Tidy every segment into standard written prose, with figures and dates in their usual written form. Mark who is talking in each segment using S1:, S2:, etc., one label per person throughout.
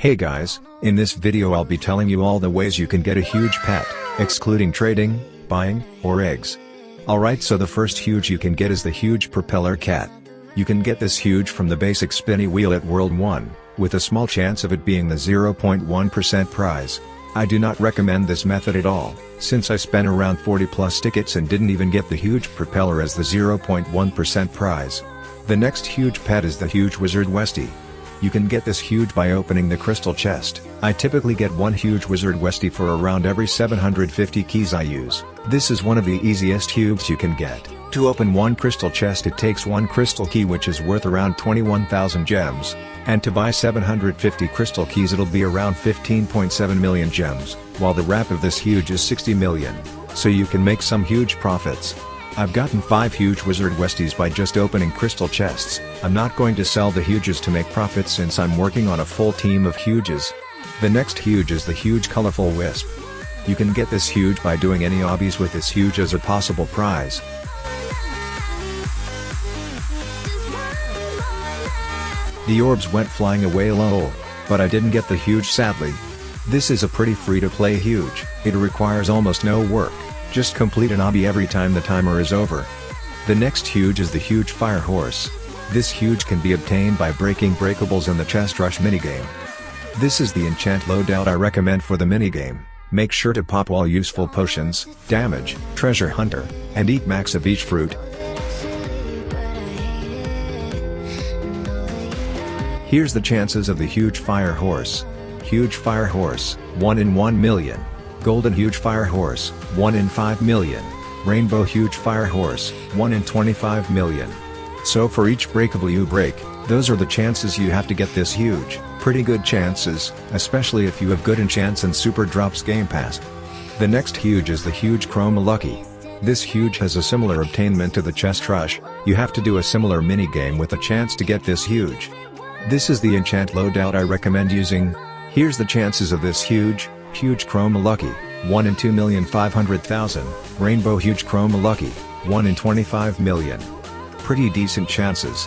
S1: Hey guys, in this video I'll be telling you all the ways you can get a huge pet, excluding trading, buying, or eggs. Alright, so the first huge you can get is the huge propeller cat. You can get this huge from the basic spinny wheel at World 1, with a small chance of it being the 0.1% prize. I do not recommend this method at all, since I spent around 40 plus tickets and didn't even get the huge propeller as the 0.1% prize. The next huge pet is the huge Wizard Westie. You can get this huge by opening the crystal chest. I typically get one huge Wizard Westie for around every 750 keys I use. This is one of the easiest huges you can get. To open one crystal chest it takes one crystal key, which is worth around 21,000 gems. And to buy 750 crystal keys it'll be around 15.7 million gems, while the wrap of this huge is 60 million. So you can make some huge profits. I've gotten 5 huge Wizard Westies by just opening crystal chests. I'm not going to sell the huges to make profits since I'm working on a full team of huges. The next huge is the huge colorful wisp. You can get this huge by doing any obbies with this huge as a possible prize. The orbs went flying away lol, but I didn't get the huge sadly. This is a pretty free to play huge. It requires almost no work. Just complete an obby every time the timer is over. The next huge is the huge fire horse. This huge can be obtained by breaking breakables in the chest rush minigame. This is the enchant loadout I recommend for the minigame. Make sure to pop all useful potions, damage, treasure hunter, and eat max of each fruit. Here's the chances of the huge fire horse. Huge fire horse, 1 in 1 million. Golden huge fire horse, 1 in 5 million. Rainbow huge fire horse, 1 in 25 million. So for each breakable you break, those are the chances you have to get this huge. Pretty good chances, especially if you have good enchants and super drops game pass. The next huge is the huge Chroma Lucky. This huge has a similar obtainment to the chest rush. You have to do a similar minigame with a chance to get this huge. This is the enchant loadout I recommend using. Here's the chances of this huge Chroma Lucky, 1 in 2,500,000, Rainbow huge Chroma Lucky, 1 in 25 million. Pretty decent chances.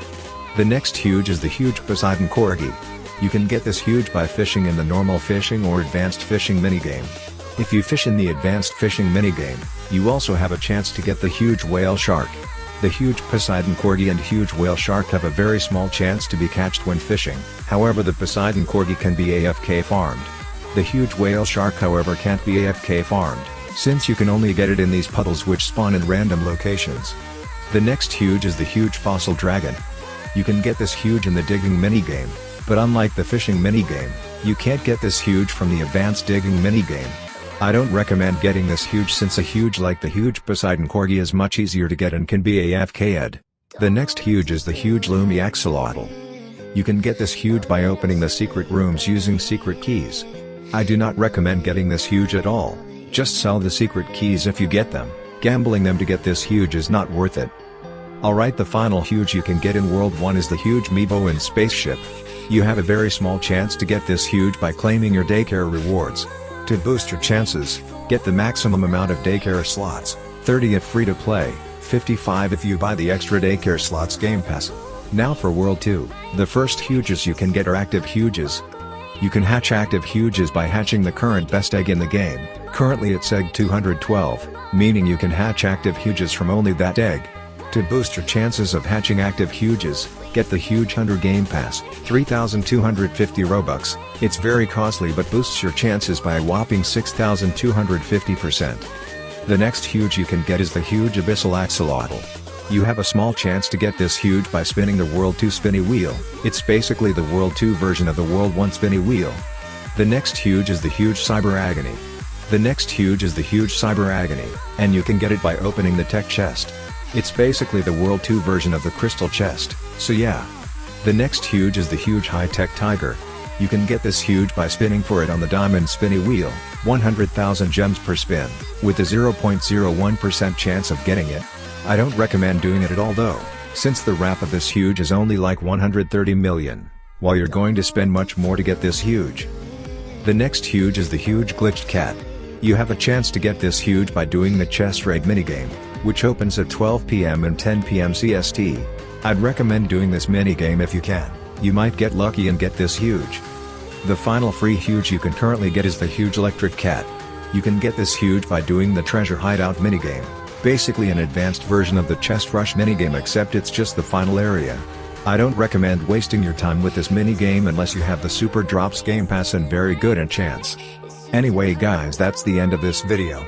S1: The next huge is the huge Poseidon Corgi. You can get this huge by fishing in the normal fishing or advanced fishing minigame. If you fish in the advanced fishing minigame, you also have a chance to get the huge whale shark. The huge Poseidon Corgi and huge whale shark have a very small chance to be catched when fishing, however the Poseidon Corgi can be AFK farmed. The huge whale shark however can't be AFK farmed, since you can only get it in these puddles which spawn in random locations. The next huge is the huge fossil dragon. You can get this huge in the digging minigame, but unlike the fishing minigame, you can't get this huge from the advanced digging minigame. I don't recommend getting this huge since a huge like the huge Poseidon Corgi is much easier to get and can be AFK'd. The next huge is the huge Lumi Axolotl. You can get this huge by opening the secret rooms using secret keys. I do not recommend getting this huge at all. Just sell the secret keys if you get them. Gambling them to get this huge is not worth it. Alright, the final huge you can get in World 1 is the huge Meebo in Spaceship. You have a very small chance to get this huge by claiming your daycare rewards. To boost your chances, get the maximum amount of daycare slots, 30 if free to play, 55 if you buy the extra daycare slots game pass. Now for World 2, the first huges you can get are active huges. You can hatch active huges by hatching the current best egg in the game. Currently it's egg 212, meaning you can hatch active huges from only that egg. To boost your chances of hatching active huges, get the huge hunter game pass, 3,250 Robux. It's very costly but boosts your chances by a whopping 6,250%. The next huge you can get is the huge abyssal axolotl. You have a small chance to get this huge by spinning the World 2 spinny wheel. It's basically the World 2 version of the World 1 spinny wheel. The next huge is the huge Cyber Agony. The next huge is the huge Cyber Agony, and you can get it by opening the tech chest. It's basically the World 2 version of the crystal chest, so yeah. The next huge is the huge high-tech tiger. You can get this huge by spinning for it on the diamond spinny wheel, 100,000 gems per spin, with a 0.01% chance of getting it. I don't recommend doing it at all though, since the wrap of this huge is only like 130 million, while you're going to spend much more to get this huge. The next huge is the huge glitched cat. You have a chance to get this huge by doing the chest raid minigame, which opens at 12 PM and 10 PM CST. I'd recommend doing this minigame if you can. You might get lucky and get this huge. The final free huge you can currently get is the huge electric cat. You can get this huge by doing the treasure hideout minigame, basically an advanced version of the chest rush minigame except it's just the final area. I don't recommend wasting your time with this minigame unless you have the Super Drops Game Pass and very good enchants. Anyway guys, that's the end of this video.